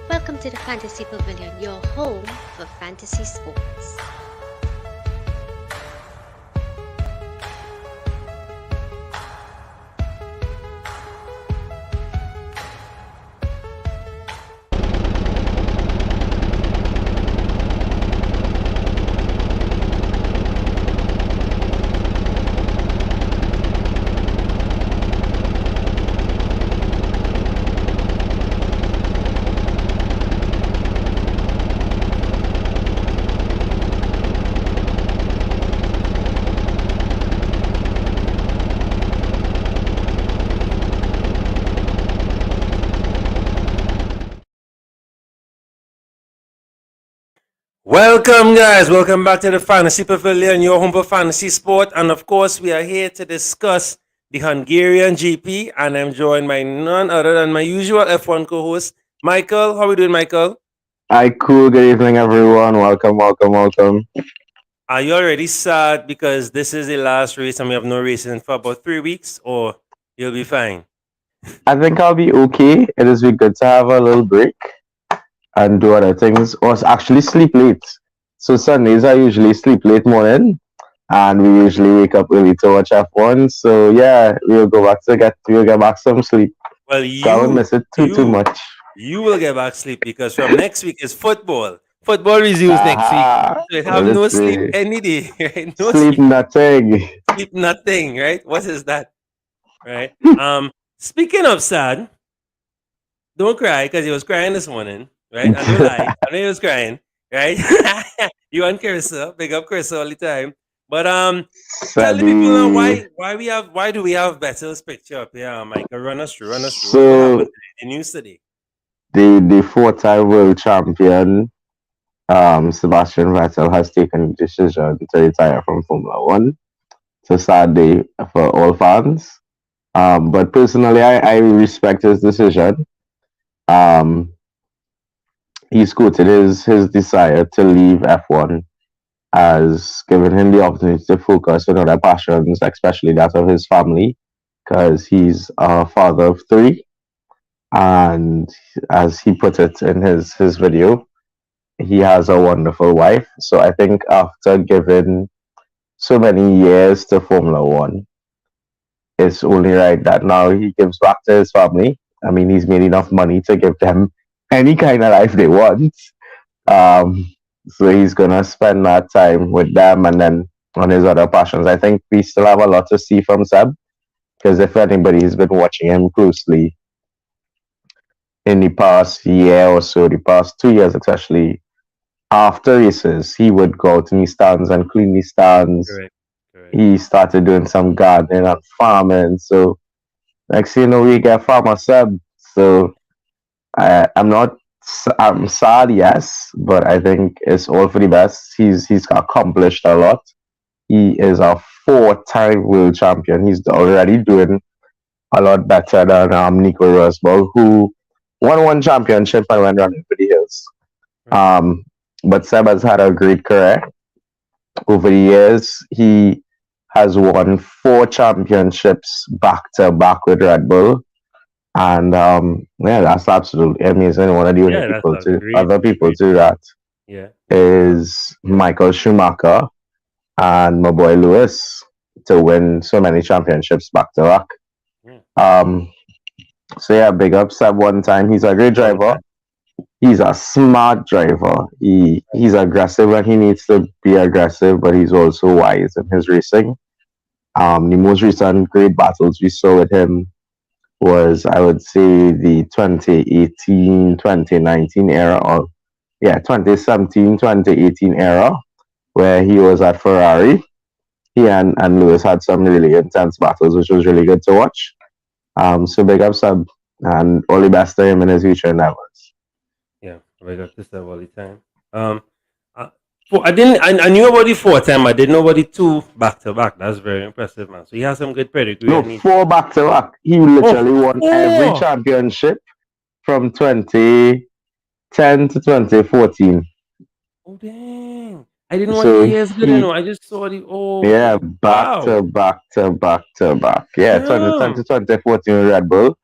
Welcome to the Fantasy Pavilion, your home for fantasy sports. Welcome, guys. Welcome back to the Fantasy Pavilion, your home for fantasy sport. And of course, we are here to discuss the Hungarian GP. And I'm joined by none other than my usual F1 co host, Michael. How are we doing, Michael? Hi, cool. Good evening, everyone. Welcome. Are you already sad because this is the last race and we have no racing for about 3 weeks? Or you'll be fine? I think I'll be okay. It is be good to have a little break and do other things, or actually sleep late. So Sundays I usually sleep late morning, and we usually wake up early to watch F1. So yeah, we'll get back some sleep. Well, I won't miss it too much. you will get back sleep because from next week is football. Football resumes next week. Aha! So you have Well, no it's sleep any day, right? No sleep nothing. sleep nothing, right? What is that? Right? Speaking of sad, don't cry because he was crying this morning, right? I don't lie. I know he was crying, right? You and Carissa, big up Carissa all the time. But tell the people now Sadly. why do we have Bettel's picture up here, Michael? Run us through. What happened So today? The news today. the four-time world champion Sebastian Vettel has taken the decision to retire from Formula One. It's a sad day for all fans. But personally, I respect his decision. Um, he's quoted his desire to leave F1 as giving him the opportunity to focus on other passions, especially that of his family, because he's a father of three. And as he put it in his video, he has a wonderful wife. So I think after giving so many years to Formula One, it's only right that now he gives back to his family. I mean, he's made enough money to give them any kind of life they want. Um, so he's gonna spend that time with them and then on his other passions. I think we still have a lot to see from Seb because if anybody's been watching him closely in the past year or so, the past 2 years especially, after races, he would go out in the stands and clean the stands. Correct. Correct. He started doing some gardening and farming. So next thing you know, we get farmer Seb. So I'm sad, yes, but I think it's all for the best. He's accomplished a lot. He is a four-time world champion. He's already doing a lot better than Nico Rosberg, who won one championship and went running for the hills. Right. But Seb has had a great career over the years. He has won four championships back to back with Red Bull. And yeah, that's absolutely amazing. One of the only Yeah, that's people a to great, other people great. to do that Yeah. is Michael Schumacher and my boy Lewis to win so many championships back to back. Yeah. So yeah, big ups at one time. He's a great Long driver. time. He's a smart driver. He's aggressive when he needs to be aggressive, but he's also wise in his racing. The most recent great battles we saw with him was, I would say, the 2018, 2019 era, or yeah, 2017, 2018 era, where he was at Ferrari. He and Lewis had some really intense battles, which was really good to watch. So big up Seb, and all the best to him in his future endeavors. Yeah. I got this all the time. Um uh, I knew about the 4 time, I didn't know about the two back to back. That's very impressive, man. So he has some good pedigree No, and he four back to back. He oh literally won every four. championship from 2010 to 2014. Oh dang. I didn't know what So years good, you he, know. I just saw the yeah, back wow. to back to back to back. Yeah, 2010 Yeah. to 2014 with Red Bull.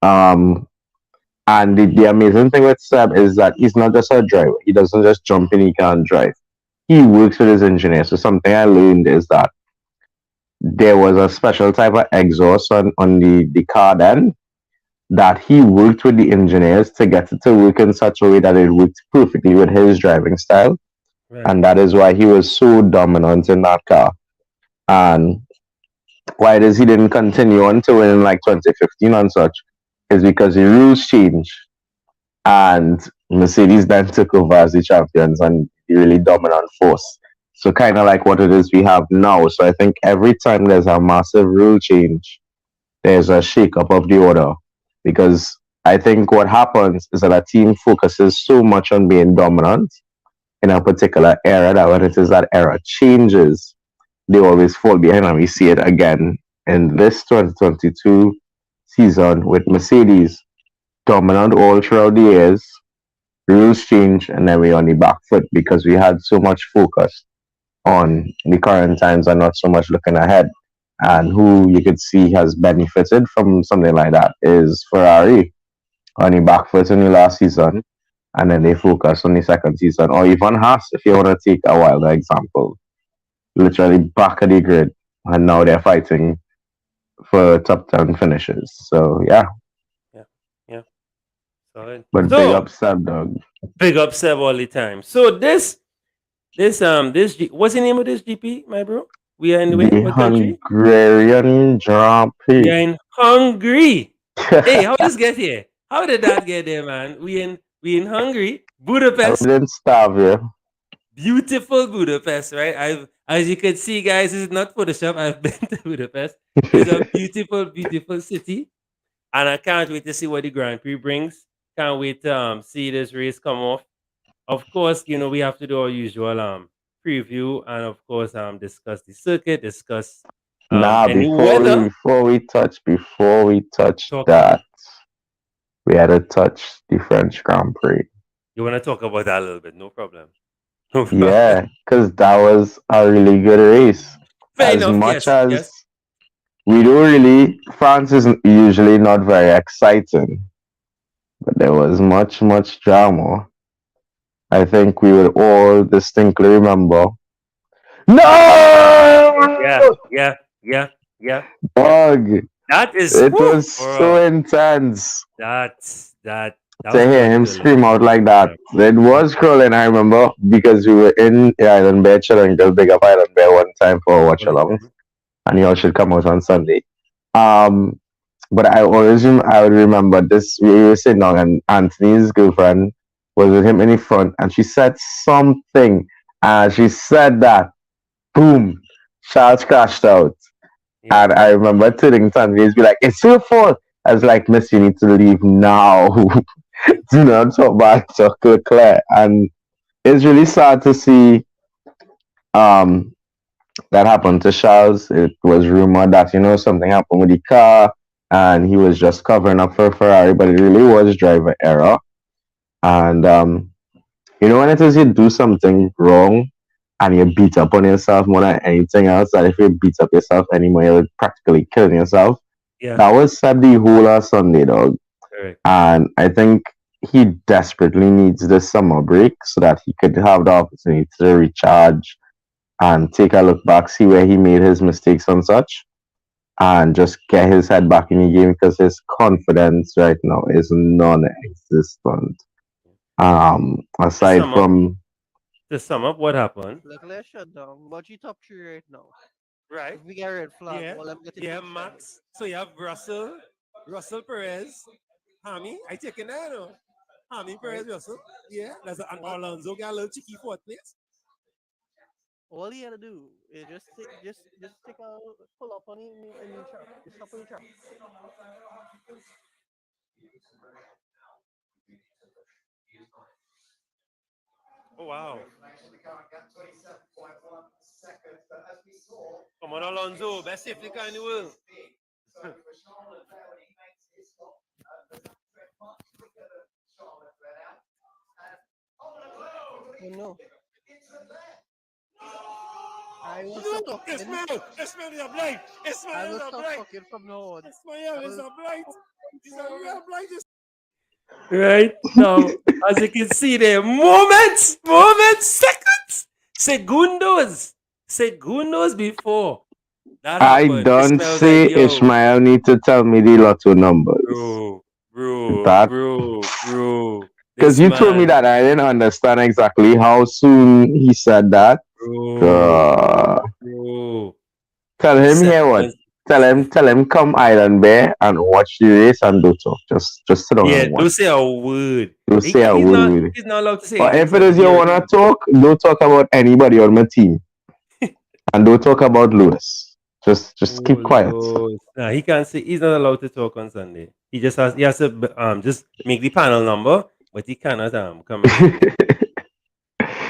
Um, And the amazing thing with Seb is that he's not just a driver. He doesn't just jump in, he can't drive. He works with his engineer. So something I learned is that there was a special type of exhaust on the car then that he worked with the engineers to get it to work in such a way that it worked perfectly with his driving style. Right. And that is why he was so dominant in that car. And why it is he didn't continue on to win in like 2015 and such is because the rules changed and Mercedes then took over as the champions and the really dominant force. So kind of like what it is we have now. So I think every time there's a massive rule change, there's a shake-up of the order. Because I think what happens is that a team focuses so much on being dominant in a particular era that when it is that era changes, they always fall behind. And we see it again in this 2022 season with Mercedes dominant all throughout the years. Rules change, and then we're on the back foot because we had so much focus on the current times and not so much looking ahead. And who you could see has benefited from something like that is Ferrari on the back foot in the last season, and then they focus on the second season, or even Haas, if you want to take a wilder example, literally back of the grid, and now they're fighting for top 10 finishes. So, yeah. Yeah. Solid. But So big up Seb, dog. big up Seb all the time. So this what's the name of this GP, my bro? We are in where? The What country? Hungarian Grand We Prix. are in Hungary. Hey, how did this get here? How did that get there, man? We in Hungary, I Budapest, didn't starve you. beautiful Budapest, right? I've As you can see, guys, this is not Photoshop. I've been to Budapest. It's a beautiful, beautiful city, and I can't wait to see what the Grand Prix brings. Can't wait to see this race come off. Of course, we have to do our usual preview and of course discuss the circuit, discuss Nah, any weather. before we touch Talk that, we had to touch the French Grand Prix. You want to talk about that a little bit? No problem. No problem. Yeah, because that was a really good race. Fair As enough. much Yes. as Yes. we don't really, France is usually not very exciting, but there was much, much drama. I think we would all distinctly remember. Yeah. No! Yeah. Yeah. Yeah. Dog, That is. it Whew, was bro. so intense That to was hear him brutal. scream out like that. It was crawling, I remember, because we were in Island Bear chilling, just big up Island Bear one time for a watch along, and y'all should come out on Sunday. Um, but I would remember this. We were sitting down, and Anthony's girlfriend was with him in the front, and she said something, and she said that, boom, Charles crashed out. Yeah. And I remember turning to Anthony and be like, "It's your fault." I was like, "Miss, you need to leave now." Do not talk back to Leclerc. And it's really sad to see um that happened to Charles. It was rumored that, something happened with the car and he was just covering up for Ferrari, but it really was driver error. And when it is you do something wrong and you beat up on yourself more than anything else, that if you beat up yourself anymore, you're practically killing yourself. Yeah. That was said the whole of Sunday, dog. Correct. And I think he desperately needs the summer break so that he could have the opportunity to recharge and take a look back, see where he made his mistakes and such, and just get his head back in the game because his confidence right now is non-existent. Aside Sum up. from To sum up, what happened? Leclerc shut down, but you top three right now. Right. If we get a red flag, Yeah. well, I'm getting Yeah, Max. So you have Russell Perez, Hami. I taking that, no? Hami Perez, Russell. Yeah. That's an Alonso got a little cheeky fourth place. All you gotta do is just take a pull up on him and you trap. Just stop on the trap. Oh wow. Come on, Alonso, best safety car in the world. Oh no. I will No, stop talking. Ismail is a blind. I Ismail will is a stop blind. talking from now on. Ismail is a blind. He's a real blind. Right now, as you can see there, segundos before that I happened. don't Ishmael was like, say "Yo, Ishmael need to tell me the lotto numbers. bro, bro, That bro, bro, because this you told me man, that I didn't understand exactly how soon he said that. bro, Uh, bro, tell him here what. 7 Tell him come Island Bear and watch the race and do talk. Just sit down Yeah, and watch. don't say a word. Don't say a word. He's not allowed to say Or anything, if it so is he you already wanna talk, don't talk about anybody on my team. And don't talk about Lewis. Just Oh keep quiet. Lord. Nah, he can't say he's not allowed to talk on Sunday. He has to just make the panel number, but he cannot come and say anything.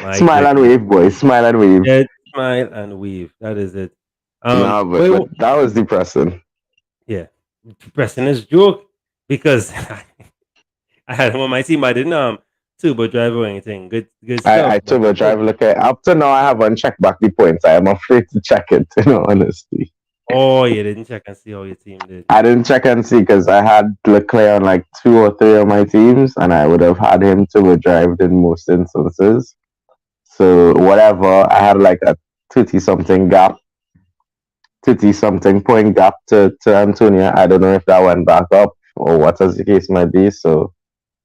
My Smile and goodness. wave, boys. Smile and wave. Dead smile and weave. That is it. No, but But that was depressing. yeah, Preston is joke because I had him on my team. I didn't turbo drive or anything. Good stuff. I But turbo drive. Look at up to now. I haven't checked back the points. I am afraid to check it. In all honesty, oh, you didn't check and see how your team did. I didn't check and see because I had Leclerc on like 2 or 3 of my teams, and I would have had him turbo drive in most instances. So whatever, I had like a 30 something gap, 30 something point gap to Antonia. I don't know if that went back up or what as the case might be. So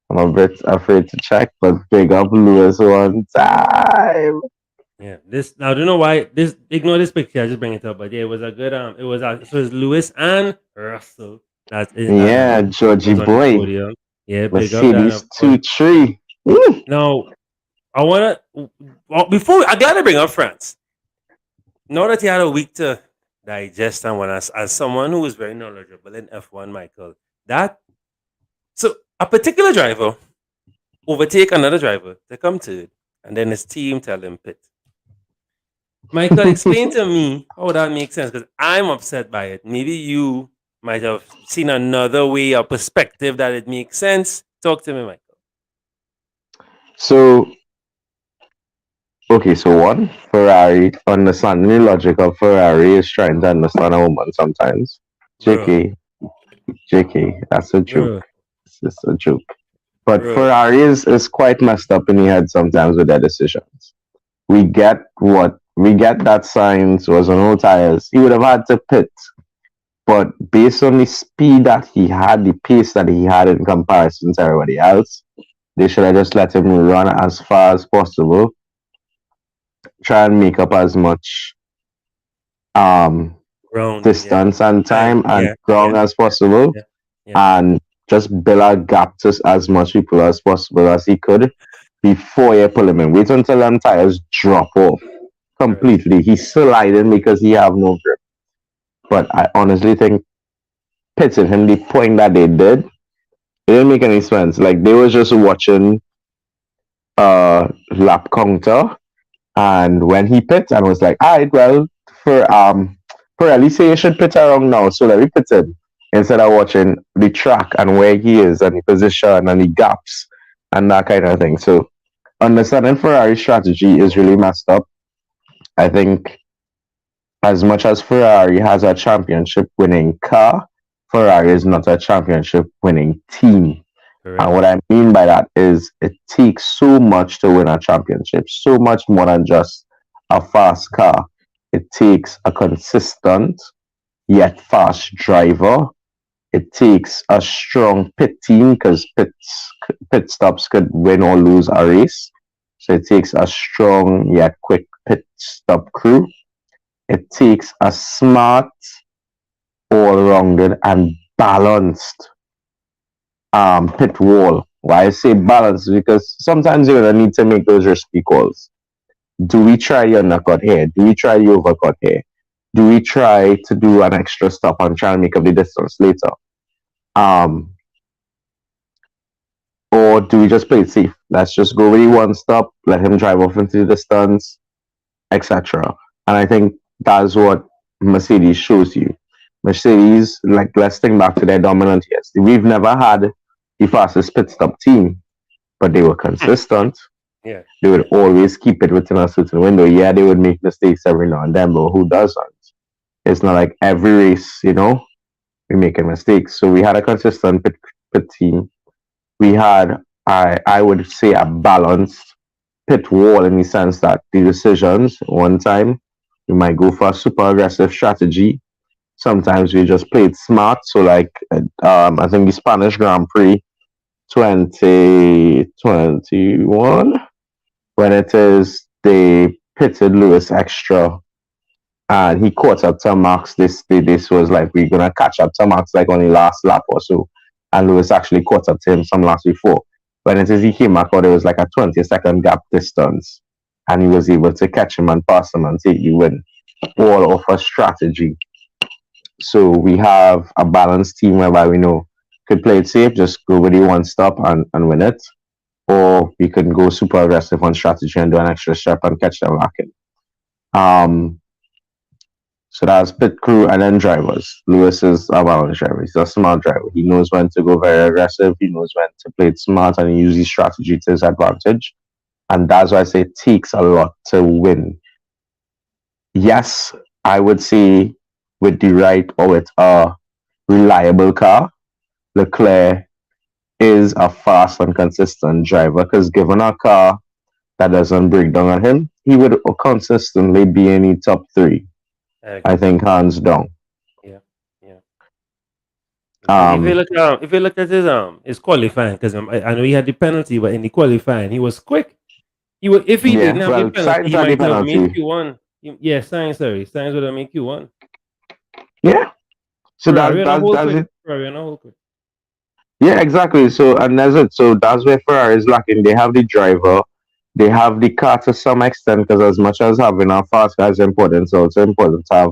I'm a bit afraid to check, but big up Lewis one time. Yeah, this now I don't know why this ignore this picture. I just bring it up, but yeah, it was a good it was so it's Lewis and Russell Yeah, Georgie was on the boy. podium. Yeah, big up that Mercedes of course. 2-3. Now I wanna before I'm glad to bring up France. Now that you had a week to digest and when as someone who is very knowledgeable in F1, Michael, that so a particular driver overtake another driver to come to it, and then his team tell him pit. Michael, explain to me how that makes sense because I'm upset by it. Maybe you might have seen another way or perspective that it makes sense. Talk to me, Michael. So, okay, so one, Ferrari, understanding the logic of Ferrari is trying to understand a woman sometimes. Bro, JK, that's a joke. bro, It's just a joke. But bro. Ferrari is quite messed up in the head sometimes with their decisions. We get that Sainz was on old tires. He would have had to pit. But based on the speed that he had, the pace that he had in comparison to everybody else, they should have just let him run as far as possible, try and make up as much um Ground, yeah. distance and time and Yeah, ground as possible, yeah, yeah. and just build a gap to as much people as possible as he could before you pull him in. Wait until them tires drop off completely. He's sliding because he have no grip. But I honestly think pitching him the point that they did, it didn't make any sense. Like they were just watching lap counter, and when he pit and was like, all right, well, for at least say you should pit around now, so let me pit him instead of watching the track and where he is and the position and the gaps and that kind of thing. So understanding Ferrari's strategy is really messed up. I think as much as Ferrari has a championship winning car, Ferrari is not a championship winning team. Correct. And what I mean by that is it takes so much to win a championship, so much more than just a fast car. It takes a consistent yet fast driver. It takes a strong pit team because pit stops could win or lose a race. So it takes a strong yet quick pit stop crew. It takes a smart, all-rounded, and balanced pit wall. Why I say balance? Because sometimes you're gonna need to make those risky calls. Do we try the undercut here? Do we try the overcut here? Do we try to do an extra stop and try and make up the distance later? Um, or do we just play it safe? Let's just go with the one stop, let him drive off into the distance, etc. And I think that's what Mercedes shows you. Mercedes, like let's think back to their dominant years. We've never had the fastest pit stop team, but they were consistent. Yeah. They would always keep it within a certain window. Yeah, they would make mistakes every now and then, but who doesn't? It's not like every race, we're making mistakes. So we had a consistent pit team. we had, I would say, a balanced pit wall in the sense that the decisions, one time, we might go for a super aggressive strategy. Sometimes we just played smart. So, like, I think the Spanish Grand Prix 2021, when it is, they pitted Lewis extra and he caught up to Max. This was like we're gonna catch up to Max like on the last lap or so, and Lewis actually caught up to him some laps before. When it is he came back out, there was like a 20-second gap distance, and he was able to catch him and pass him and take the win, all of a strategy. So we have a balanced team whereby we know could play it safe, just go with the one stop and win it, or we can go super aggressive on strategy and do an extra step and catch them lacking. Um, so that's pit crew and then drivers. Lewis is a balanced driver. He's a smart driver. He knows when to go very aggressive. He knows when to play it smart and he uses strategy to his advantage. And that's why I say it takes a lot to win. Yes, I would say with the right or with a reliable car, Leclerc is a fast and consistent driver because given a car that doesn't break down on him, he would consistently be in the top three. I think hands down. Yeah, yeah. Um, If you look at his qualifying, because I know he had the penalty, but in the qualifying he was quick. If he yeah, didn't have the well, penalty, Sainz he had the might have made penalty. Q1. Yeah, Sainz would have made Q1. Yeah, so Ferrari on a whole that's quick. it. Ferrari on a whole quick. Yeah, exactly. So and that's it. So that's where Ferrari is lacking. They have the driver, they have the car to some extent. Because as much as having a fast car is important, it's also important to have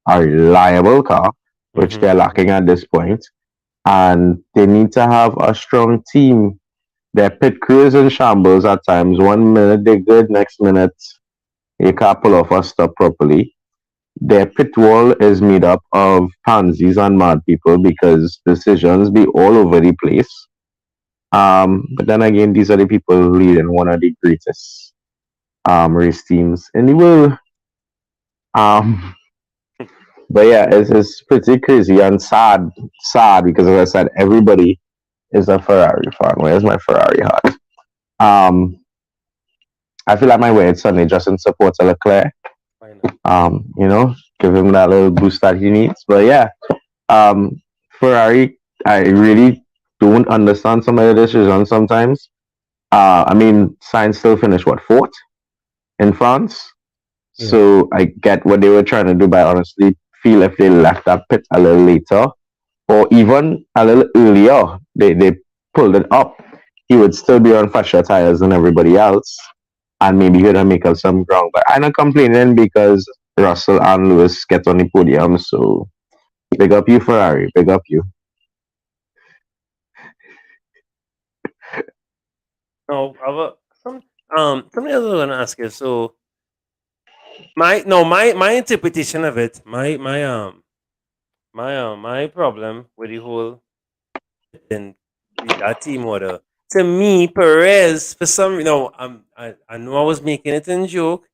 a reliable car, which they're lacking at this point. And they need to have a strong team. Their pit crew is in shambles at times. 1 minute they're good, next minute you can't pull off a stop properly. Their pit wall is made up of pansies and mad people because decisions be all over the place. But then again, these are the people leading one of the greatest race teams in the world. Um, but yeah, it's pretty crazy and sad because as I said, everybody is a Ferrari fan. Where's my Ferrari hat? Um, I feel like my way it's Sunday just in support of Leclerc. Why not? Give him that little boost that he needs. But yeah, um, Ferrari, I really don't understand some of the decisions sometimes. I mean, Sainz still finished what, fourth in France? Yeah. So I get what they were trying to do, but I honestly feel if they left that pit a little later or even a little earlier, they pulled it up, he would still be on fresher tires than everybody else, and maybe he would make up some ground. But I'm not complaining because Russell and Lewis get on the podium, so big up you, Ferrari. Big up you. No, something else I was gonna ask you. So my interpretation of it, my problem with the whole and that team order. To me, Perez, for some, I know I was making it in joke,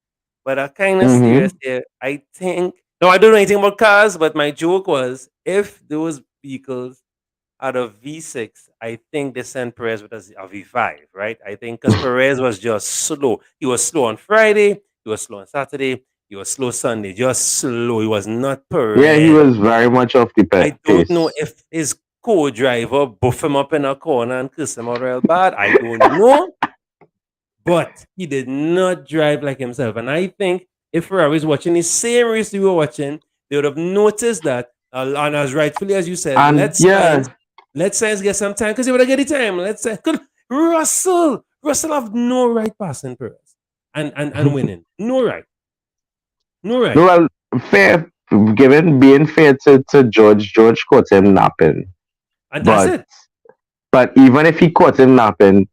but I kind of Mm-hmm. serious here. I think no, I don't know anything about cars, but my joke was if those vehicles out of V6, I think they sent Perez with a V5, right? I think because Perez was just slow. He was slow on Friday, he was slow on Saturday, he was slow Sunday, just slow. He was not Yeah, he Perez. was very much off the I don't know pace. if his co-driver buff him up in a corner and kiss him out real bad. I don't know, but he did not drive like himself. And I think if Ferrari was watching the same race we were watching, they would have noticed that. And as rightfully as you said, And yeah, let Sainz get some time because he would have get the time. Let's say, good Russell have no right passing Perez and winning, no no, right, well, fair, given being fair to George caught him napping. and that's But it. even if he caught him napping,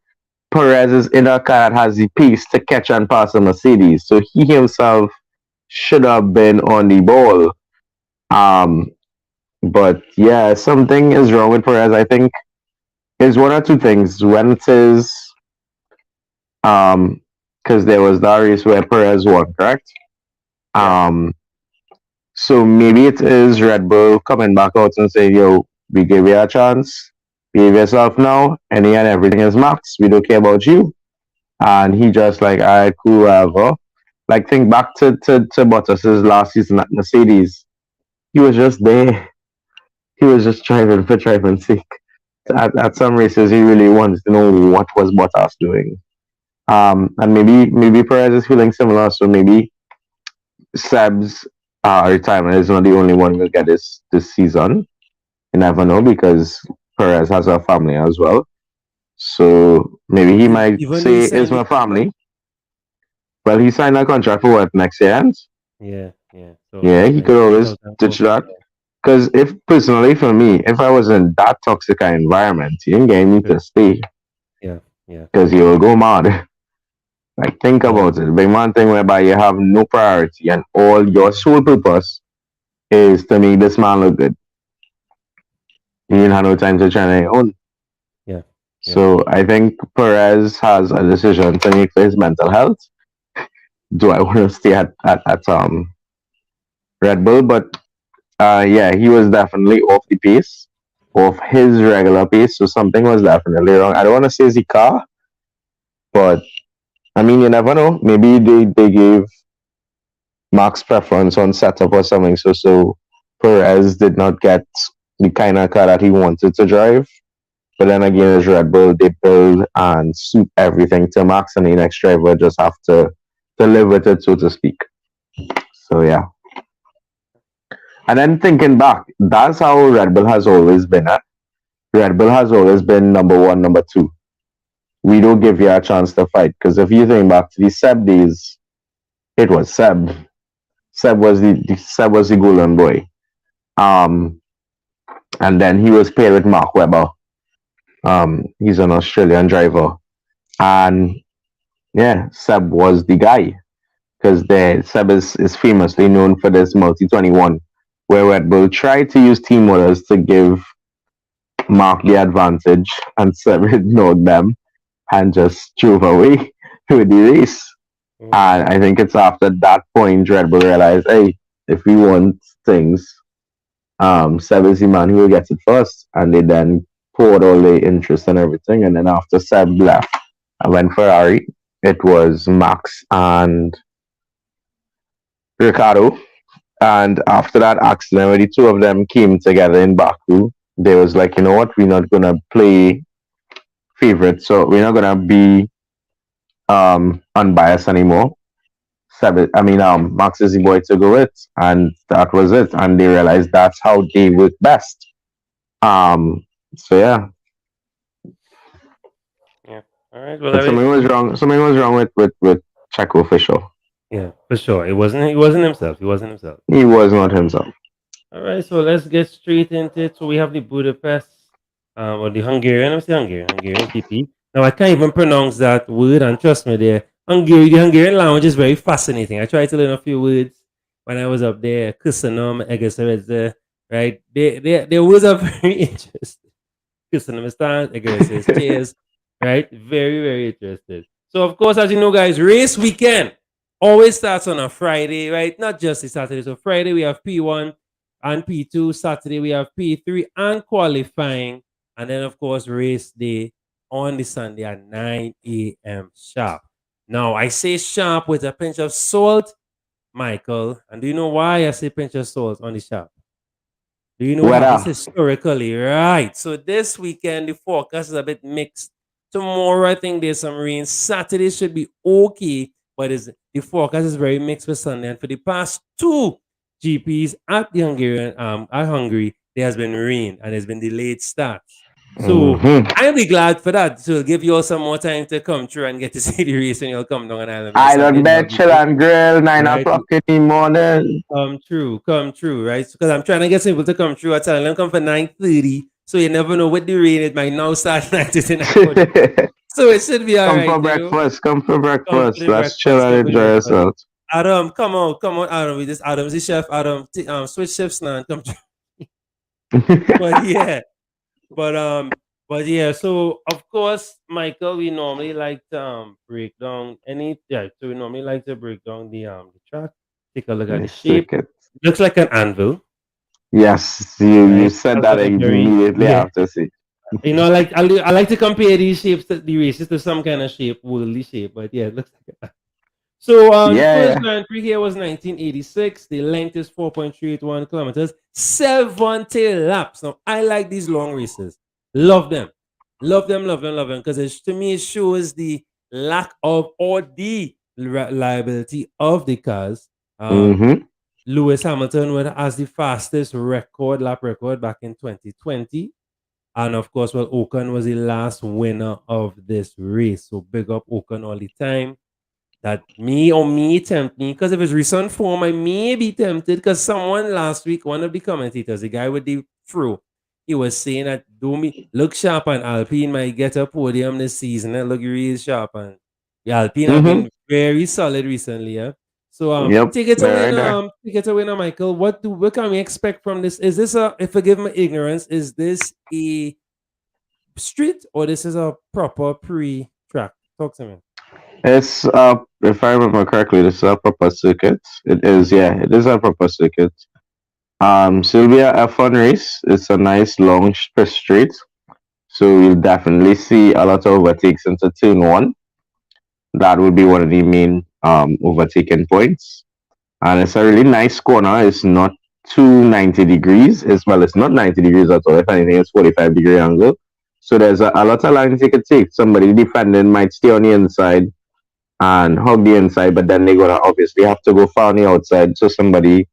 Perez is in a car that has the pace to catch and pass a Mercedes. So he himself should have been on the ball. Um, but yeah, something is wrong with Perez. I think is one or two things. When it is because there was that race where Perez won, correct? Yeah. Um, so maybe it is Red Bull coming back out and saying, "Yo, we give you a chance." behave yourself now. Any and everything is Max. We don't care about you. And he just like, all right, cool, whatever. Like think back to Bottas's last season at Mercedes. He was just there. He was just driving for driving's sake. At some races, he really wanted to know what was Bottas doing. And maybe Perez is feeling similar. So maybe Seb's retirement is not the only one we'll get this season. You never know because Perez has a family as well. So maybe he might Even he say, "It's signed the my contract. family." Well, he signed a contract for what next year ends. Yeah, yeah. So Yeah, he like could get always out and go ditch from that. there. Because if personally for me, if I was in that toxic environment, you ain't getting me Sure. to stay Yeah, yeah. because you will go mad. Like think Yeah. about it. Big man thing whereby you have no priority and all your sole purpose is to make this man look good. You didn't have no time to try on your own. Yeah. Yeah. So I think Perez has a decision to make for his mental health. Do I want to stay at Red Bull? But yeah, he was definitely off the pace, off his regular pace. So something was definitely wrong. I don't want to say it's the car, but I mean, you never know. Maybe they gave Max preference on setup or something. So Perez did not get the kind of car that he wanted to drive. But then again, as Red Bull, they build and suit everything to Max, and the next driver just have to live with it, so to speak. So yeah. And then thinking back, that's how Red Bull has always been. Red Bull has always been number one, number two. We don't give you a chance to fight because if you think back to the Seb days, it was Seb. Seb was the golden boy. Um, and then he was paired with Mark Webber. He's an Australian driver, and yeah, Seb was the guy because Seb is famously known for this multi 21, where Red Bull tried to use team orders to give Mark the advantage, and Seb ignored them and just drove away with the race. Mm. And I think it's after that point Red Bull realized, hey, if we want things, Seb is the man who will get it first. And they then poured all the interest and everything. And then after Seb left and went Ferrari, it was Max and Ricardo. And after that accident, where the two of them came together in Baku, they was like, you know what, we're not gonna play favorites, so we're not gonna be unbiased anymore. Max is the boy to go with, and that was it. And they realized that's how they work best. So yeah, Yeah. All right. Well, but something was wrong. Something was wrong with Checo for sure. yeah, for sure. It wasn't. He wasn't himself. He wasn't himself. He was not himself. All right. So let's get straight into it. So we have the Budapest, or the Hungarian. I'm saying Hungarian GP. Now I can't even pronounce that word, and trust me, the Hungarian language is very fascinating. I tried to learn a few words when I was up there. Kusanum, Egesereze, right? Their words are very interesting. Kusanum stand, Egesereze, cheers, right? Very, very interested. So of course, as you know, guys, race weekend always starts on a Friday, right? Not just a Saturday. So Friday we have P1 and P2. Saturday we have P3 and qualifying. And then, of course, race day on the Sunday at 9 a.m. sharp. Now, I say sharp with a pinch of salt, Michael. And do you know why I say pinch of salt on the sharp? Do you know what happens Weather. historically? Right. So this weekend, the forecast is a bit mixed. Tomorrow, I think there's some rain. Saturday should be okay, but the forecast is very mixed for Sunday. And for the past two GPs at the Hungarian at Hungary, there has been rain and there's been delayed starts. So Mhm. I'll be glad for that. So it'll give you all some more time to come through and get to see the race when you'll come down on Island for the I Sunday done bed, Derby. chill and grill, 9 Right? o'clock in the morning. Come true, right? Because I'm trying to get some people to come true. I tell them come for 9:30. So you never know what the rain it might now start 9:40. So it should be all Come right, for you know. breakfast. Come for Come for breakfast. the Let's chill breakfast, come and for the enjoy breakfast. yourself. Adam, come on, Adam. We just Adam's the chef. Adam, switch shifts now and come true. But yeah, but but yeah. So of course, Michael, we normally like to break down So we normally like to break down the track. Take a look at the Yes, shape. circuit. Looks like an anvil, Yes, you right? said Has that got a very immediately yeah. after see. You know, like I like to compare these shapes, the races, to some kind of shape, worldly shape. But yeah, it looks like that. So the Yeah, first yeah. Grand Prix here was 1986. The length is 4.381 kilometers, 70 laps. Now I like these long races. Love them, love them, love them, love them. Because to me it shows the lack of or the reliability of the cars. Mm-hmm. Lewis Hamilton has the fastest lap record back in 2020. And of course, well, Ocon was the last winner of this race. So big up Ocon all the time. That me tempt me, because of his recent form, I may be tempted, because someone last week, one of the commentators, the guy with the fro, he was saying that do me look sharp, and Alpine might get a podium this season and look real sharp, and the Alpine have Mm-hmm. been very solid recently, yeah. So Yep. They're right there. take it away now, Michael. What can we expect from this? Is this a, if forgive my ignorance, is this a street, or this is a proper pre-track? Talk to me. It's if I remember correctly, this is a proper circuit. It is, yeah, it is a proper circuit. So it'll be a fun race. It's a nice long straight. So you'll definitely see a lot of overtakes into turn one. That would be one of the main overtaking points. And it's a really nice corner. It's not too 90 degrees. It's not 90 degrees at all. If anything, it's 45-degree angle. So there's a lot of lines you could take. Somebody defending might stay on the inside and hug the inside, but then they're gonna obviously have to go far on the outside. So somebody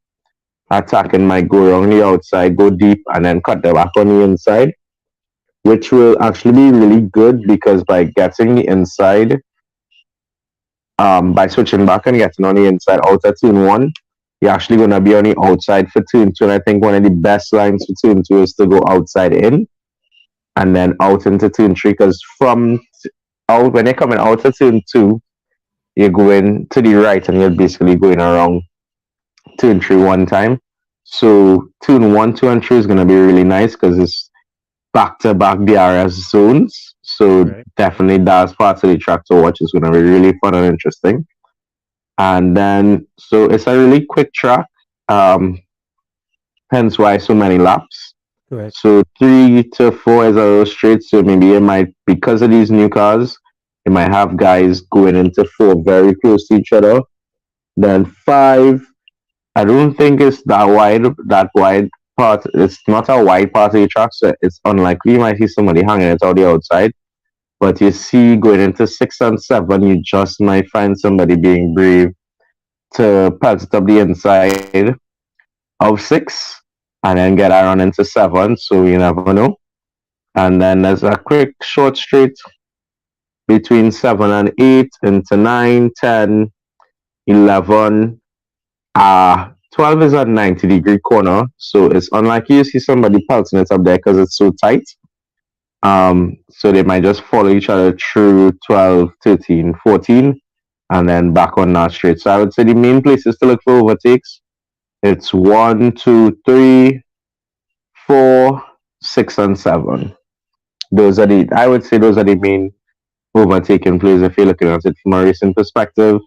attacking might go around the outside, go deep, and then cut the back on the inside, which will actually be really good because by getting the inside, by switching back and getting on the inside out of turn one, you're actually going to be on the outside for turn two. And I think one of the best lines for turn two is to go outside in and then out into turn three. Because from out, when you're coming out of turn two, you're going to the right and you're basically going around turn three one time. So turn one, two, and three is going to be really nice because it's back to back DRS zones. So Right. definitely that's part of the track to watch. It's going to be really fun and interesting. And then so it's a really quick track, hence why so many laps. Correct. So 3 to 4 is a little straight. So maybe it might, because of these new cars, it might have guys going into four very close to each other. Then five, I don't think it's that wide. That wide part. It's not a wide part of the track, so it's unlikely you might see somebody hanging it out the outside. But you see, going into 6 and 7, you just might find somebody being brave to pelt it up the inside of 6 and then get around into 7. So you never know. And then there's a quick short straight between 7 and 8 into 9, 10, 11. 12 is a 90-degree corner, so it's unlikely you see somebody pelting it up there because it's so tight. So they might just follow each other through 12, 13, 14, and then back on that straight. So I would say the main places to look for overtakes, it's 1, 2, 3, 4, 6, and 7. I would say those are the main overtaking plays if you're looking at it from a racing perspective.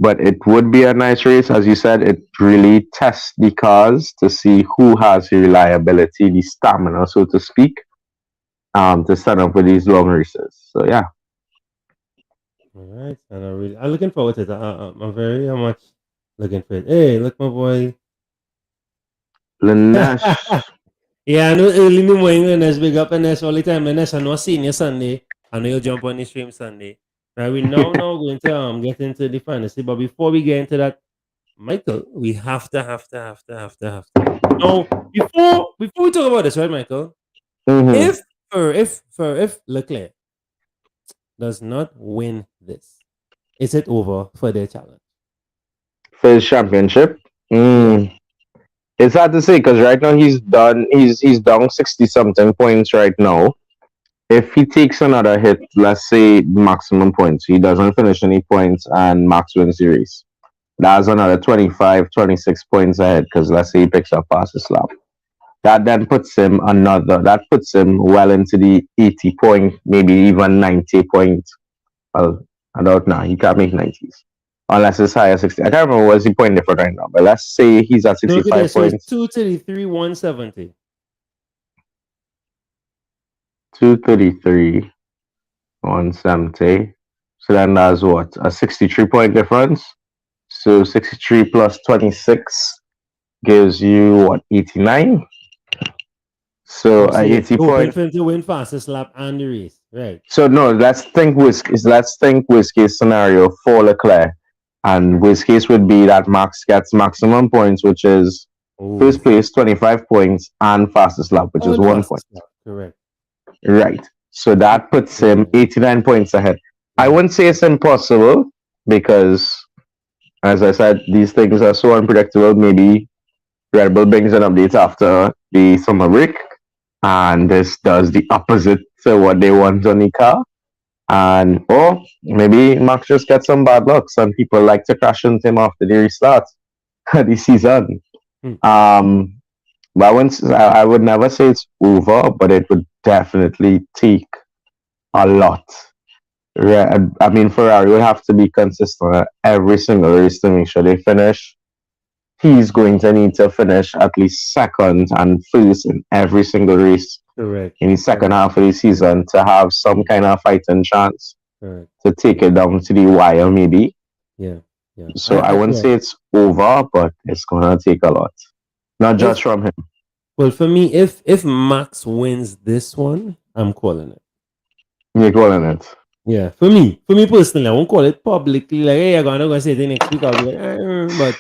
But it would be a nice race, as you said. It really tests the cars to see who has the reliability, the stamina, so to speak, to set up for these long races. So yeah, All right, and I'm looking forward to that. I'm very much looking for it. Hey, look, my boy. Lanesh. Yeah, I know early in the morning, Lanesh, big up Lanesh all the time. Lanesh, I know I seen you Sunday. I know you'll jump on the stream Sunday. Right, we now going to get into the fantasy, but before we get into that, Michael, we have to. Now, before we talk about this, right, Michael? Hmm. If Leclerc does not win this, is it over for their challenge? For his championship. Yeah. Mm. It's hard to say because right now he's done. He's down 60 something points right now. If he takes another hit, let's say maximum points, he doesn't finish any points and Max wins the race. That's another 25, 26 points ahead because let's say he picks up past the slap. That puts him well into the 80 point, maybe even 90 point. Well, I don't know. He can't make 90s unless it's higher 60. I can't remember what's the point different right now, but let's say he's at So look at 65 this. So it's points. 233, 170. 233, 170. So then that's what? A 63-point difference. So 63 plus 26 gives you what? 89. So Oh, a so it's 80 open point. for him to win fastest lap and the race. Right. So no, let's think worst case scenario for Leclerc. And worst case would be that Max gets maximum points, which is Oh. first place 25 points and fastest lap, which is And 1 point. fastest lap. Correct. Right. So that puts him 89 points ahead. I Yeah. wouldn't say it's impossible because, as I said, these things are so unpredictable. Maybe Red Bull brings an update after the summer break, and this does the opposite to what they want on the car. And or maybe Max just gets some bad luck. Some people like to crash into him after the restart the season. Hmm. But I would never say it's over, but it would definitely take a lot. I mean, Ferrari would have to be consistent at every single race to make sure they finish. He's going to need to finish at least second and first in every single race Correct. in the second half of the season to have some kind of fighting chance Correct. to take it down to the wire, maybe. Yeah. Yeah. So I wouldn't say it's over, but it's gonna take a lot. Not just If, from him. well, for me, if Max wins this one, I'm calling it. You're calling it. Yeah, for me personally, I won't call it publicly. Like, hey, I'm gonna say it next week. I'll be like, but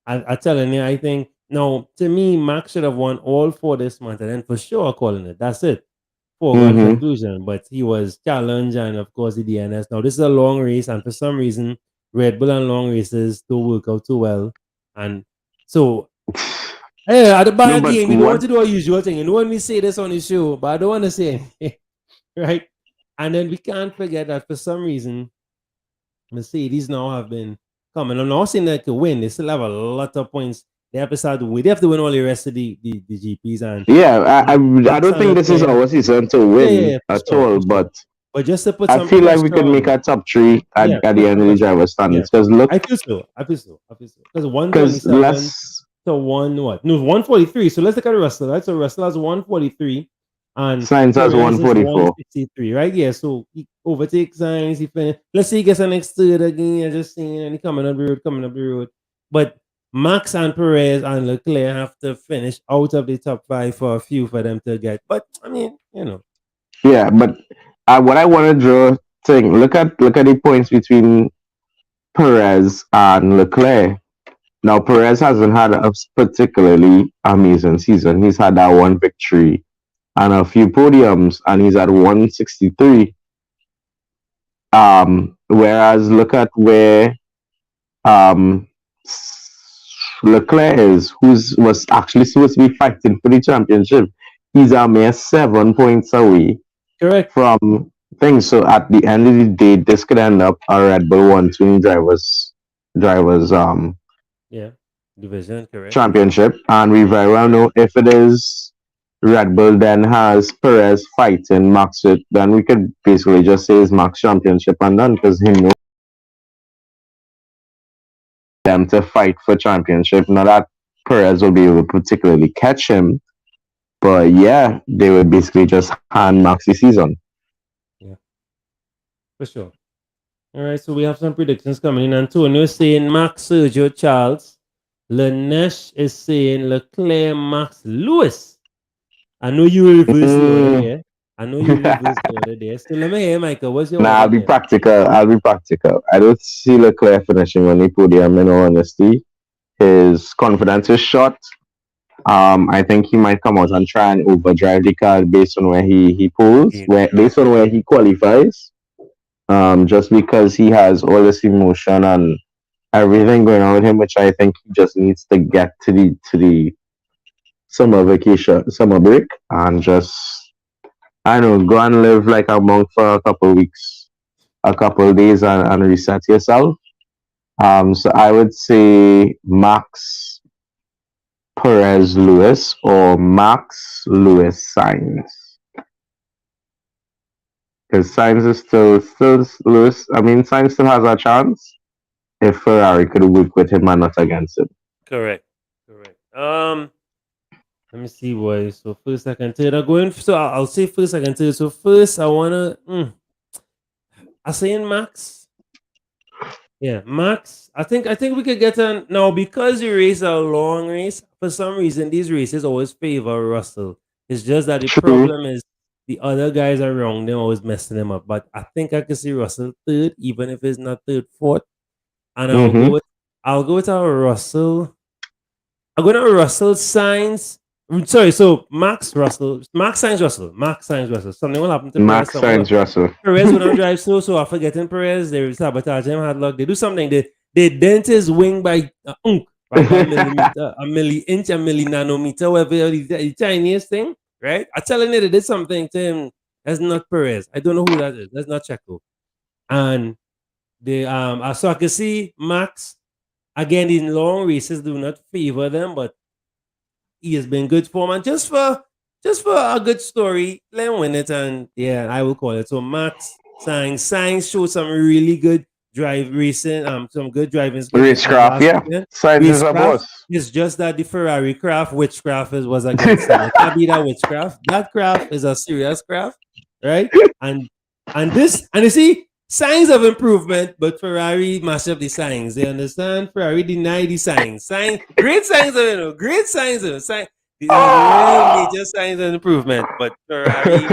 I telling you, I think no. To me, Max should have won all four this month, and then for sure calling it. That's it. Foregone Mm-hmm. conclusion. But he was challenged, and of course the DNS. Now this is a long race, and for some reason, Red Bull and long races don't work out too well, and so. Hey, at the back No, of the but game, we don't want what? to do our usual thing. You know when we say this on the show, but I don't want to say anything, right? And then we can't forget that for some reason, Mercedes now have been coming. I'm not saying they could win. They still have a lot of points. They have to start to win. They have to win all the rest of the GPs. And Yeah, I Max don't and think this is Leclerc, our season to yeah, win for at sure, all. for sure. But But just to put I some feel like we pressure could make on, a top three yeah, at the put end some of the pressure. driver Yeah, standings. Because look, I feel so. Because because 127 let's to one what? No, 143. So let's look at Russell, right? So Russell has 143 and Sainz has Perez is 144. 163, right? Yeah, so he overtakes Sainz, he finished. Let's say he gets an next third again, you're just saying, and he coming up the road. But Max and Perez and Leclerc have to finish out of the top five for a few for them to get. But I mean, Yeah, but what I want to draw thing. Look at the points between Perez and Leclerc. Now Perez hasn't had a particularly amazing season. He's had that one victory and a few podiums, and he's at 163. Whereas look at where um Leclerc is, was actually supposed to be fighting for the championship. He's a mere 7 points away correct. from things. So at the end of the day, this could end up a Red Bull 1-2 drivers Yeah. Division, correct. championship, and we very well know if it is Red Bull then has Perez fighting Max, then we could basically just say it's Max championship and done because he knows them to fight for championship. Not that Perez will be able to particularly catch him, but yeah, they would basically just hand Max the season. Yeah. For sure. All right, so we have some predictions coming in. Antonio is saying Max, Sergio, Charles. Lanesh is saying Leclerc, Max, Lewis. I know you reverse the order there. So let me hear, Michael. What's your Nah, order I'll be there? practical. I don't see Leclerc finishing on the podium, in all honesty. His confidence is shot. I think he might come out and try and overdrive the car based on where he pulls, based on where he qualifies. Just because he has all this emotion and everything going on with him, which I think he just needs to get to the summer break, and just I don't know, go and live like a monk for a couple of weeks, a couple of days, and reset yourself. So I would say Max Perez Lewis or Max Lewis Sainz. Because Sainz is still Lewis. I mean, Sainz still has a chance if Ferrari could work with him and not against him. Correct. Let me see, boy. So first, second, third. I'm going. So I'll say first, second, third. So first, I wanna. I saying Max. Yeah, Max. I think we could get on now because you race a long race. For some reason, these races always favor Russell. It's just that the True. problem is the other guys around them always messing them up. But I think I can see Russell third, even if it's not third, fourth. And Mm-hmm. I'll go with our Russell. I'm going to Russell Signs. Sorry, so Max Signs Russell, Max Signs Russell. Something will happen to Perez. Max Sainz Russell. Perez would not drive slow, so I'm forgetting Perez. They sabotage him, had luck. They do something. They dent his wing by by about a millimeter, a milli inch, a milli nanometer, whatever the tiniest thing, right? I'm telling you, they did something to him. That's not Perez. I don't know who that is. That's not Checo. And so I can see Max again in long races do not favor them, but he has been good form and just for a good story, let him win it and yeah, I will call it. So Max Sainz showed some really good drive racing, some good driving skills Racecraft, last yeah. weekend. Sainz is a Racecraft boss. is just that the Ferrari craft, witchcraft was against him. It can't be that witchcraft. That craft is a serious craft, right? And and you see signs of improvement, but Ferrari mash up the signs. They understand? Ferrari deny the signs. Great signs of great signs of sign. These are real major signs of improvement, but Ferrari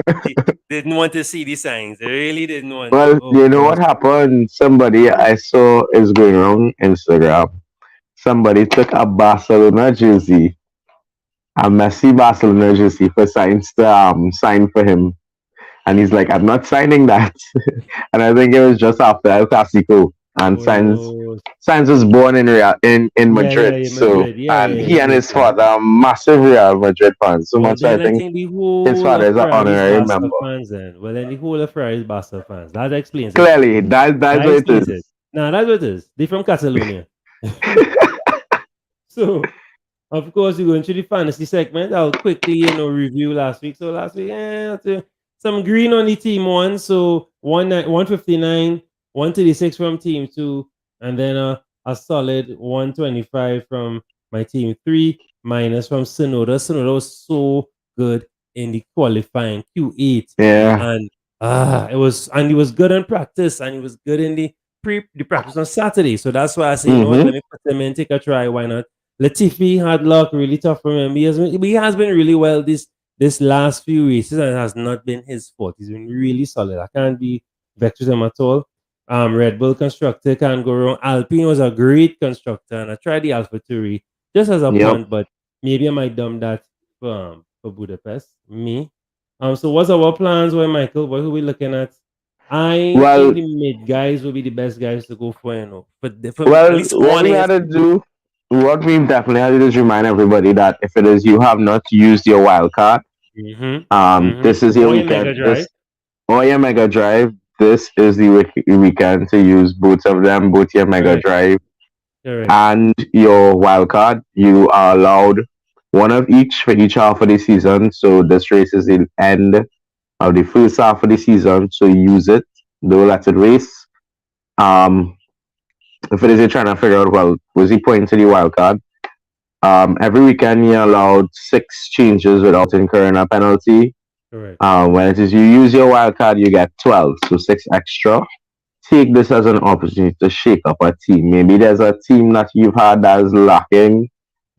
didn't want to see the signs. They really didn't want to. Well, Oh you know what gosh. happened? Somebody I saw is going around Instagram. Somebody took a Barcelona jersey, a Messi Barcelona jersey for Sainz to sign for him. And he's like, I'm not signing that. And I think it was just after El Clasico. And Oh, Sainz was born in in yeah, Madrid. yeah, So Madrid. Yeah, and yeah, he yeah, and makes his sense. father are massive Real Madrid fans. So Well, much so I then I think think the his whole father of is an Ferrari's honorary Barca member. fans then. Well, then the whole of Ferrari's Barca fans. That explains it then. Clearly, that's That what it explains it. is. Nah, that's what it is. They're from Catalonia. So, of course, we're going to the fantasy segment. I'll quickly, review last week. So last week, some green on the team one. So 159, 136 from team two, and then a solid 125 from my team three, minus from Sonoda. Sonoda was so good in the qualifying Q8. Yeah. And he was good in practice and he was good in the practice on Saturday. So that's why I say, you know what, Mm-hmm. let me put him in, take a try. Why not? Latifi had luck, really tough for him. He has been really well this last few races, and it has not been his fault. He's been really solid. I can't be vexed with him at all. Red Bull constructor can't go wrong. Alpine was a great constructor, and I tried the AlphaTauri just as a Yep. punt, but maybe I might dump that for Budapest. Me. So what's our plans, with Michael? What are we looking at? I think Well, the mid guys will be the best guys to go for, for at well, least one AFC. what we definitely had to do is remind everybody that if it is you have not used your wild card, this is your Or your Mega weekend. Drive. Or your Mega Drive. This is the weekend to use both of them, both your Mega Correct. Drive Correct. and your wild card. You are allowed one of each for each half of the season. So this race is the end of the first half of the season. So use it. Don't let it race. Um, if it is you're trying to figure out, well, was he pointing to the wild card? Every weekend you're allowed 6 changes without incurring a penalty. Correct. When it is you use your wild card, you get 12, so 6 extra. Take this as an opportunity to shake up a team. Maybe there's a team that you've had that is lacking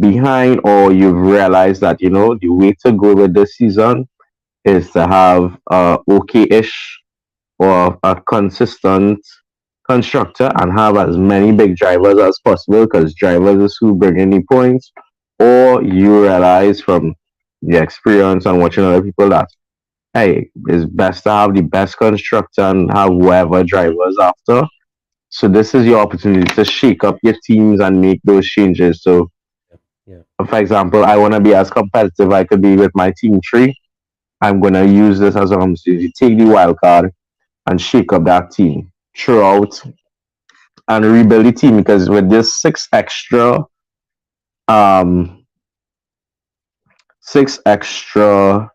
behind, or you've realized that the way to go with this season is to have a okay-ish or a consistent constructor and have as many big drivers as possible because drivers is who bring in the points. Or you realize from the experience and watching other people that hey, it's best to have the best constructor and have whoever drivers after. So this is your opportunity to shake up your teams and make those changes. So, Yeah. for example, I want to be as competitive I could be with my team tree. I'm going to use this as an opportunity to take the wild card and shake up that team throughout and rebuild the team because with this um, 6 extra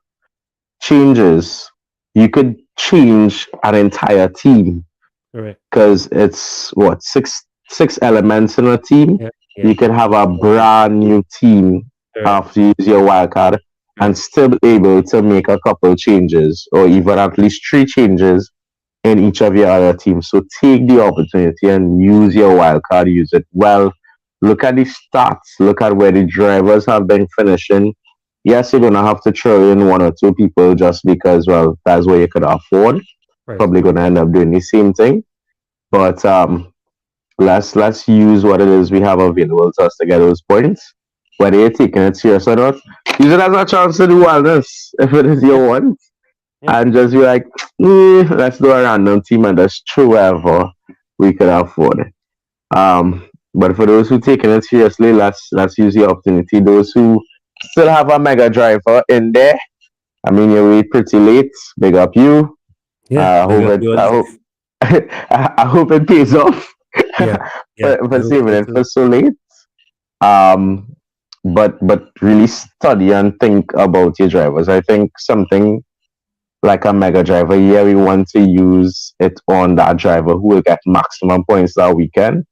changes, you could change an entire team Correct. because it's what six elements in a team. Yeah. You Yeah. could have a brand new team Correct. after you use your wild card and still be able to make a couple changes or even at least 3 changes in each of your other teams. So take the opportunity and use your wild card, use it well. Look at the stats, look at where the drivers have been finishing. Yes, you're gonna have to throw in 1 or 2 people just because, well, that's what you could afford. Right. Probably gonna end up doing the same thing. But let's use what it is we have available to us to get those points. Whether you're taking it serious or not, use it as a chance to do wellness if it is your one. Yeah. And just be like, let's do a random team and just throw wherever we could afford. But for those who taking it seriously, let's use the opportunity. Those who still have a mega driver in there, I mean, you wait pretty late. Big up you. Yeah. I Big hope up it. you I all. hope. I hope it pays off Yeah. Yeah. for I hope saving so it too. for so late. Um, but really study and think about your drivers. I think something like a mega driver, yeah, we want to use it on that driver who will get maximum points that weekend.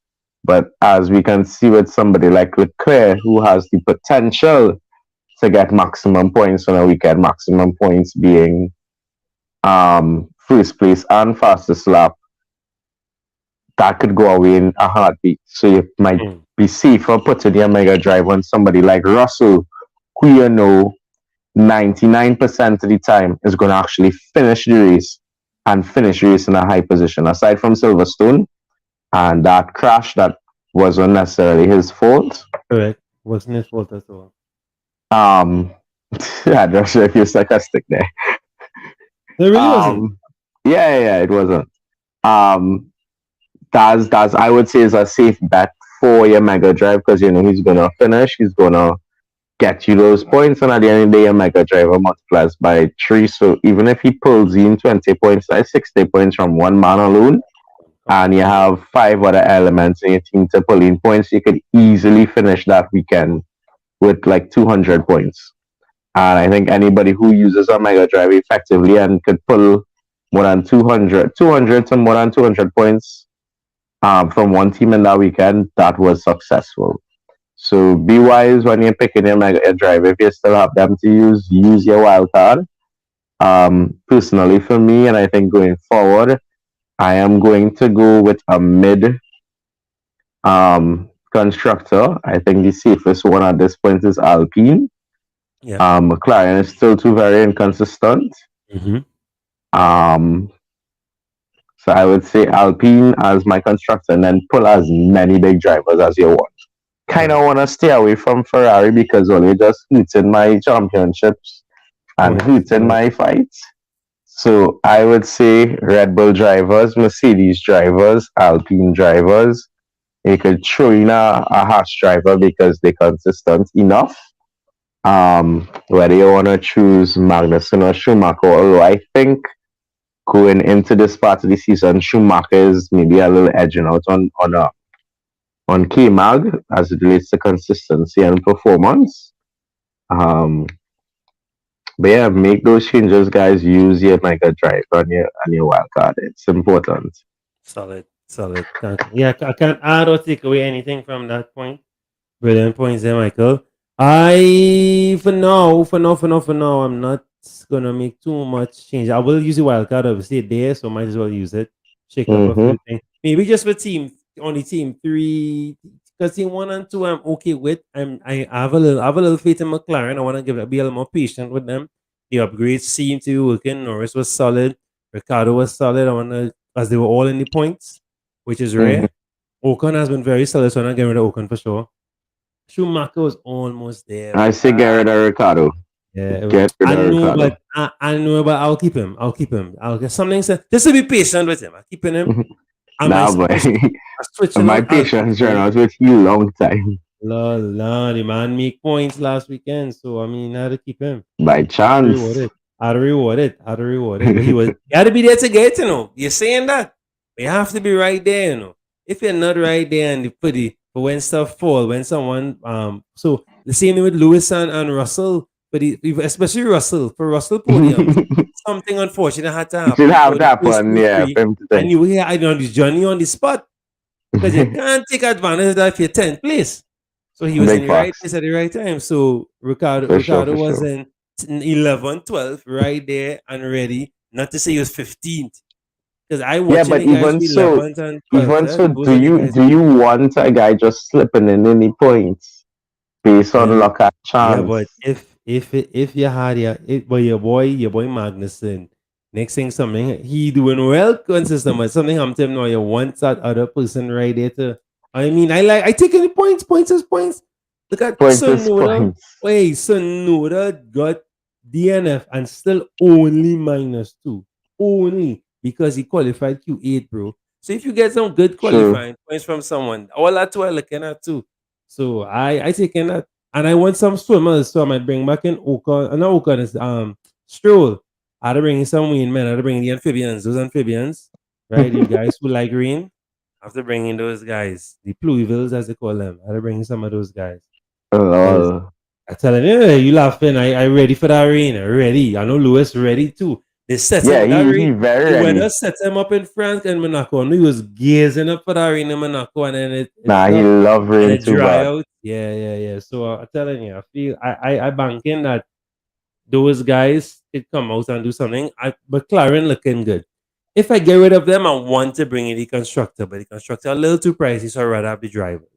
But as we can see with somebody like Leclerc, who has the potential to get maximum points on a weekend, maximum points being first place and fastest lap, that could go away in a heartbeat. So you might Mm. be safer putting your mega drive on somebody like Russell, who 99% of the time is going to actually finish the race and finish the race in a high position. Aside from Silverstone and that crash that wasn't necessarily his fault. Correct. Wasn't his fault at all. Um, I'm not sure if you're sarcastic there. It really wasn't. Yeah, it wasn't. Um, that's I would say is a safe bet for your Mega Drive because he's gonna finish, he's gonna get you those points, and at the end of the day, your Mega Driver multiplies by 3. So even if he pulls in 20 points, that's 60 points from one man alone, and you have 5 other elements in your team to pull in points, you could easily finish that weekend with like 200 points. And I think anybody who uses a Mega Drive effectively and could pull more than 200 to more than 200 points from one team in that weekend, that was successful. So be wise when you're picking your Mega Drive. If you still have them to use your wild card. Personally, for me, and I think going forward, I am going to go with a mid constructor. I think the safest one at this point is Alpine. Yeah. McLaren is still too very inconsistent. Mm-hmm. So I would say Alpine as my constructor and then pull as many big drivers as you want. Kind of want to stay away from Ferrari because only just hooting my championships and hooting my fights. So I would say Red Bull drivers, Mercedes drivers, Alpine drivers. You could throw in a Haas driver because they're consistent enough. Whether you want to choose Magnussen or Schumacher, although I think going into this part of the season, Schumacher is maybe a little edging out on K-Mag as it relates to consistency and performance. But yeah, make those changes, guys. Use your Mega Drive on your wild card. It's important. Solid. Thank you. Yeah, I can't add or take away anything from that point. Brilliant points there, Michael. For now, I'm not gonna make too much change. I will use the wildcard obviously there, so might as well use it. Shake up a few things. Maybe just for team 3, because team 1 and 2 I'm okay with. I have a little faith in McLaren. I want to be a little more patient with them. The upgrades seem to be working. Norris was solid. Ricardo was solid. I want to, as they were all in the points, which is rare. Ocon has been very solid, so I'm not getting rid of Ocon for sure. Schumacher was almost there. I say get rid of Ricardo. Yeah, Get rid of Ricardo. I know, but I'll keep him. I'll get something. Just to be patient with him. I'm keeping him. Nah, boy. My patience ran out with you long time. Lord, the man make points last weekend, so I mean, I had to keep him. By chance. I'd reward it. But he had to be there to get, You're saying that? But you have to be right there, If you're not right there and for when stuff fall, when someone so the same thing with Lewis and Russell, but especially Russell, for Russell podium, something unfortunate had to happen. Should have that one, yeah. And you were on this journey on the spot. Because you can't take advantage of that if you're 10th place. So he was in Big the right facts. place at the right time. So For sure, Ricardo for was sure. in 11, 12, right there and ready. Not to say he was 15th. Because I Yeah, watching but the guys even who so, 11th and 12th. Those do are the you guys. want a guy just slipping in any points based on Well, luck and yeah, chance? but if you had but your boy Magnuson, next thing something he doing well consistent, but something happened to him now. You want that other person right there to. I mean, I take any points as points. Look at Points is Sonoda. points. Wait, Sonoda got DNF and still only -2, only because he qualified Q8, bro. So if you get some good True. qualifying points from someone, all that we're looking at too. So I taking that. And I want some swimmers, so I might bring back in Ocon. Not Ocon, is Stroll. I had to bring in some Wayne men. I had to bring in the amphibians, those amphibians, right? You guys who like green. I have to bring in those guys, the Pluvials as they call them. I had to bring in some of those guys. Because Lol. I tell him, yeah, you laughing. I ready for that rain. Ready. I know Lewis ready too. They set Yeah, him that he rain. very The ready. weather set him up in France and Monaco. And he was gazing up for that rain in Monaco, and then it Nah, he stopped love and rain it too dry bad. out. Yeah. So I'm telling you, I feel I banking that those guys could come out and do something. McLaren looking good. If I get rid of them, I want to bring in the constructor, but the constructor a little too pricey, so I'd rather have the drivers.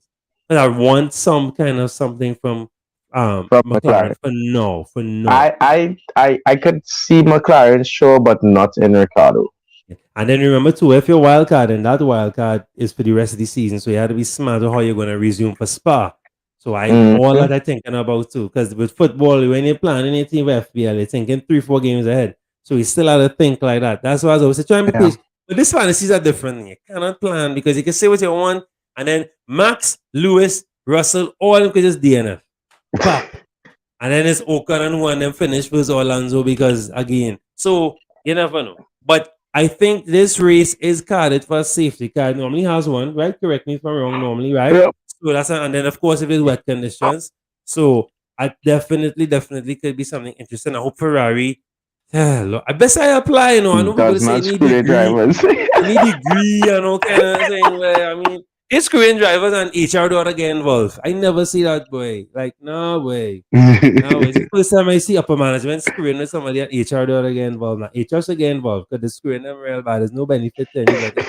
But I want some kind of something from From McLaren McLaren. for no, for no. I could see McLaren sure, but not in Ricardo. And then remember too, if your wild card, and that wild card is for the rest of the season, so you have to be smart on how you're going to resume for Spa. So all Mm-hmm. that I thinking about too, because with football, when you're planning a team with FPL, you're thinking 3-4 games ahead. So you still have to think like that. That's why I was always trying to be Yeah. patient. But this fantasies are different. You cannot plan because you can say what you want, and then Max, Lewis, Russell, all of them could just DNF. Pop. And then it's Ocon and one them finish with Alonso because again. So you never know. But I think this race is carded for a safety car. It normally has one, right? Correct me if I'm wrong, normally, right? Yep. So and then of course if it's wet conditions. So I definitely could be something interesting. I hope Ferrari. I best I apply, I know people Does say not screw the drivers. you need degree, kind of thing. Where I mean it's screwing drivers and HR don't get involved. I never see that boy. Like, no way. No, it's the first time I see upper management screwing with somebody at HR don't get involved. Now, HR should get involved because they're screwing them real bad. There's no benefit to anybody.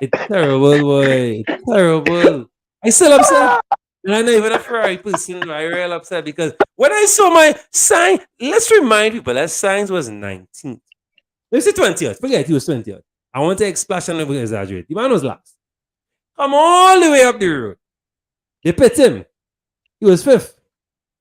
It's terrible, boy. It's terrible. I still upset. And I'm not even a Ferrari person. I real upset because when I saw my sign, let's remind people that signs was 19th. Let's say 20th. Forget he was 20th. I want to splash and never exaggerate. The man was last. Come all the way up the road. They pit him. He was fifth.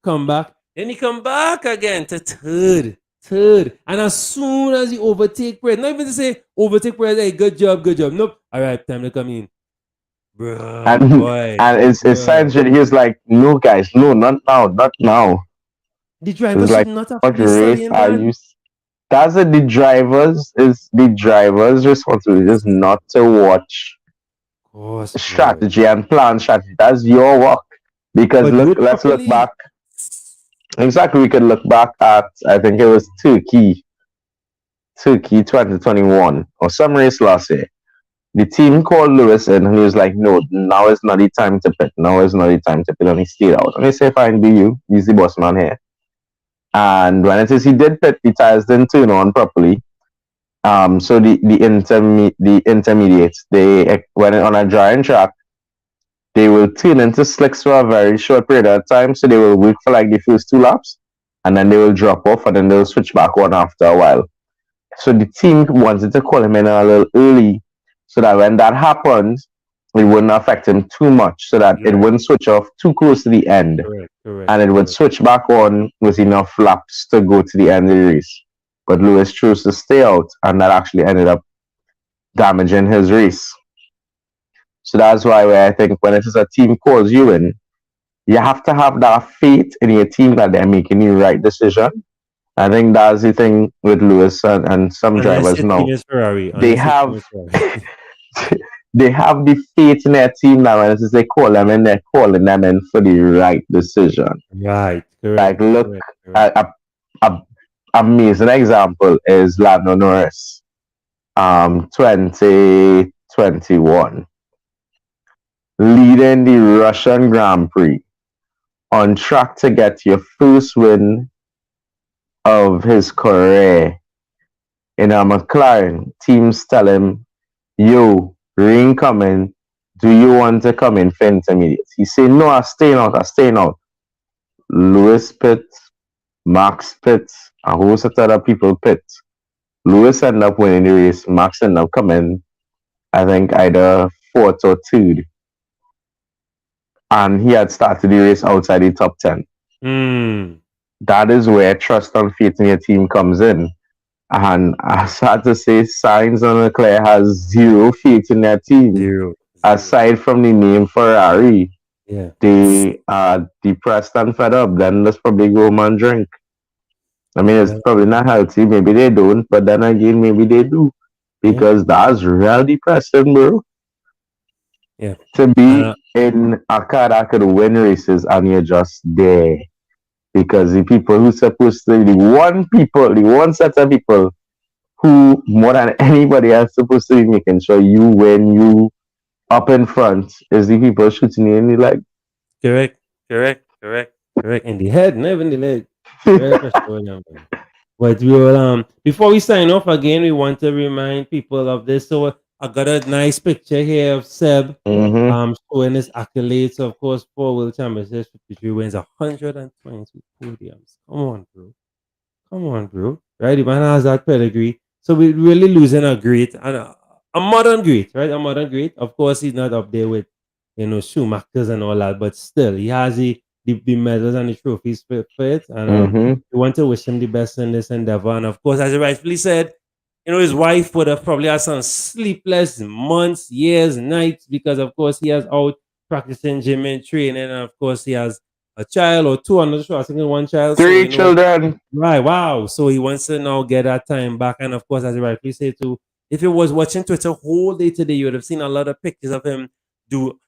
Come back. Then he come back again to third. Third. And as soon as he overtake Perez, not even to say overtake Perez, hey, good job. Nope. All right, time to come in. Bruh, and boy. it's Bruh. science. He was like, no, guys, no, not now, not now. The It's driver should like, not have to what be race studying are that. you? That's it. The driver's responsibility is not to watch Of course, boy. strategy and plan strategy. That's your work. Because But do it let's look properly. back. Exactly, we could look back at I think it was Turkey 2021 or some race last year. The team called Lewis in and he was like, no, now is not the time to pit. Now is not the time to pit. And he stayed out. And they say, fine, be you. He's the boss man here. And when it is he did pit, the tires didn't turn on properly. So the intermediates, they when on a drying track, they will turn into slicks for a very short period of time. So they will work for like the first 2 laps and then they will drop off and then they'll switch back on after a while. So the team wanted to call him in a little early so that when that happened, it wouldn't affect him too much so that it wouldn't switch off too close to the end Correct. and it would switch back on with enough laps to go to the end of the race. But Lewis chose to stay out and that actually ended up damaging his race. So that's why I think when it is a team calls you in, you have to have that faith in your team that they're making the right decision. I think that's the thing with Lewis and some Unless drivers your now. team is Ferrari. They Unless your team have is Ferrari. they have the faith in their team that when it is they call them in, they're calling them in for the right decision. Right. Like look, Correct. a amazing example is Lando Norris, 2021, leading the Russian Grand Prix. on track to get your first win of his career in a McLaren. Teams tell him, yo, rain coming. Do you want to come in for intermediates? He said, no, I'm staying out. Lewis pits, Max pits, a whole set of other people pits. Lewis ended up winning the race. Max ended up coming, I think, either fourth or third. And he had started the race outside the top 10. That is where trust and faith in your team comes in. And I sad to say, Sainz and Leclerc has zero faith in their team. Zero. Aside from the name Ferrari, Yeah. they are depressed and fed up. Then let's probably go home and drink. I mean, it's probably not healthy. Maybe they don't, but then again, maybe they do. Because that's real depressing, bro. Yeah. To be in a car that could win races and you're just there. Because the people who supposed to, the one set of people who more than anybody else supposed to be making sure you win, you up in front, is the people shooting you in the leg. Correct. In the head, never in the leg. Very frustrating. But we will before we sign off again, we want to remind people of this. So I got a nice picture here of Seb showing his accolades. Of course, 4 World Championships, 53 wins, 122 podiums. Come on, bro. Right? The man has that pedigree. So we're really losing a great and a modern great, right? A modern great. Of course, he's not up there with Schumachers and all that, but still he has the medals and the trophies for it. And we want to wish him the best in this endeavor. And of course, as you rightfully said, his wife would have probably had some sleepless months, years, nights, because of course he has out practicing gym and training, and of course he has a child or two. I'm not sure. I think one child. 3 children. Right. Wow. So he wants to now get that time back. And of course, as you rightly say too, if you was watching Twitter whole day today, you would have seen a lot of pictures of him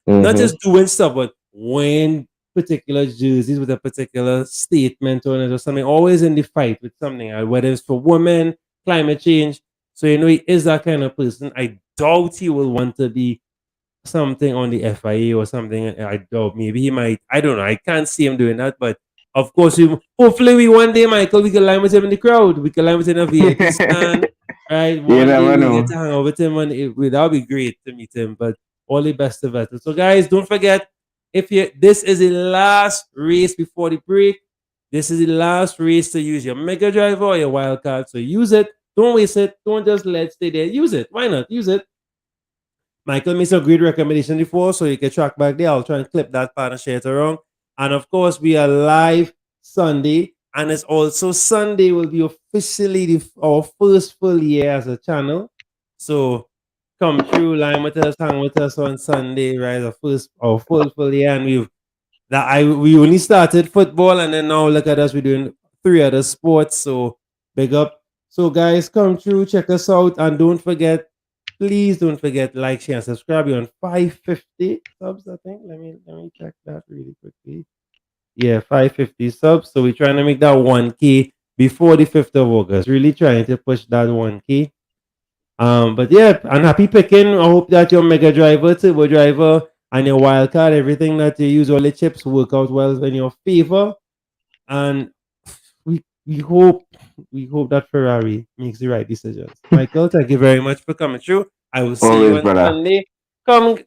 not just doing stuff, but wearing particular jerseys with a particular statement on it or something. Always in the fight with something, whether it's for women, climate change. So he is that kind of person. I doubt he will want to be something on the FIA or something. I doubt. Maybe he might. I don't know. I can't see him doing that. But of course, hopefully, one day, Michael, we can line with him in the crowd. We can line with him in a VIP stand. Right? One day we get to hang out with him, and that would be great to meet him. But all the best of Vettel. So, guys, don't forget, this is the last race before the break. This is the last race to use your Mega Driver or your wildcard. So use it. Don't waste it. Don't just let it stay there. Use it. Why not? Use it. Michael made some great recommendation before, so you can track back there. I'll try and clip that part and share it around. And of course, we are live Sunday, and it's also Sunday will be officially our first full year as a channel. So come through, line with us, hang with us on Sunday, right? Our full year, and we only started football, and then now look at us, we're doing 3 other sports. So big up. So guys, come through, check us out, and please don't forget, like, share, and subscribe. You're on 550 subs, I think. Let me check that really quickly. Yeah, 550 subs. So we're trying to make that 1K before the 5th of August. Really trying to push that 1K. But yeah, and happy picking. I hope that your Mega Driver, Turbo Driver, and your wildcard, everything that you use, all the chips work out well in your favor. And we hope that Ferrari makes the right decisions. Michael, thank you very much for coming through. I will see you on Sunday.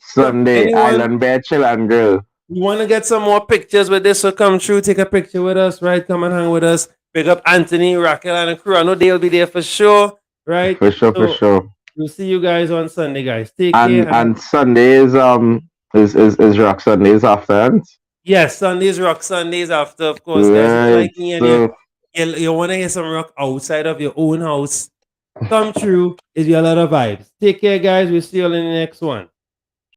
Sunday, Island Bear, Chill and Grill. You want to get some more pictures with this, so come through, take a picture with us, right? Come and hang with us. Pick up Anthony, Raquel, and the crew. I know they'll be there for sure, right? For sure. We'll see you guys on Sunday, guys. Take care. And Sunday is Rock Sundays after. Yes, Sundays, Rock Sundays after, of course. Guys, like me and you want to hear some rock outside of your own house, come through. It's a lot of vibes. Take care, guys. We'll see you in the next one.